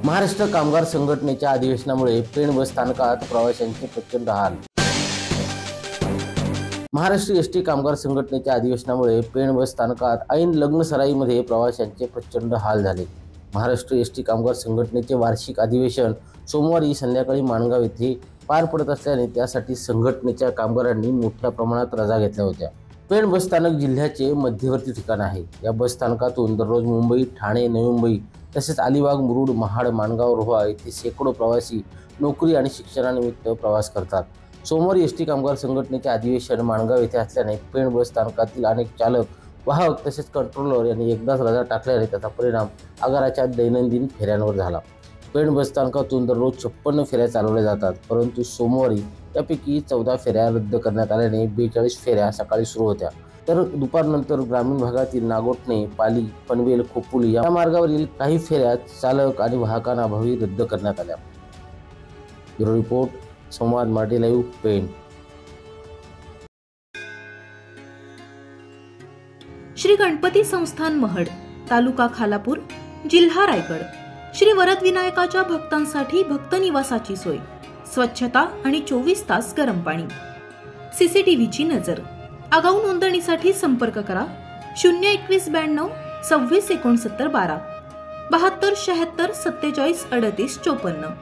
महाराष्ट्र कामगार संघटनेच्या अधिवेशनामुळे पेण बस स्थानकात प्रवाशांचे प्रचंड हाल। महाराष्ट्र एसटी कामगार संघटनेच्या अधिवेशनामुळे पेण बस स्थानकात ऐन लग्न सराईमध्ये प्रवाशांचे प्रचंड हाल झाले। महाराष्ट्र एसटी कामगार संघटनेचे वार्षिक अधिवेशन सोमवारी संध्याकाळी माणगाव येथे पार पडत असल्याने त्यासाठी संघटनेच्या कामगारांनी मोठ्या प्रमाणात रजा घेतल्या होत्या। पेण बस स्थानक जिल्ह्याचे मध्यवर्ती ठिकाण आहे। या बस स्थानकातून दररोज मुंबई, ठाणे, नवी मुंबई तसेच अलिबाग, मुरुड, महाड, माणगाव, रोहा येथे शेकडो प्रवासी नोकरी आणि शिक्षणानिमित्त प्रवास करतात। सोमवारी एसटी कामगार संघटनेचे अधिवेशन माणगाव येथे असल्याने पेण बस स्थानकातील अनेक चालक, वाहक तसेच कंट्रोलर यांनी एकदाच रजा टाकल्याने त्याचा परिणाम आगाराच्या दैनंदिन फेऱ्यांवर झाला। पेण बस स्थानकातून दररोज 56 फेऱ्या चालवल्या जातात, परंतु सोमवारी त्यापैकी 14 फेऱ्या रद्द करण्यात आल्याने 42 फेऱ्या सकाळी सुरू होत्या, तर दुपारनंतर ग्रामीण भागातील नागोठणे, पाली, पनवेल, खोपोली या मार्गावरील काही फेऱ्या चालक आणि वाहकांअभावी रद्द करण्यात आल्या। ब्युरो रिपोर्ट, संवाद मराठी लाईव्ह, पेण। श्री गणपती संस्थान महड, तालुका खालापूर, जिल्हा रायगड। श्री वरद विनायकाच्या भक्तांसाठी भक्त निवासाची सोय, स्वच्छता आणि 24 तास गरम पाणी, सीसीटीव्हीची नजर। आगाऊ नोंदणीसाठी संपर्क करा 02192 26 69 12 72 76 47 38 54।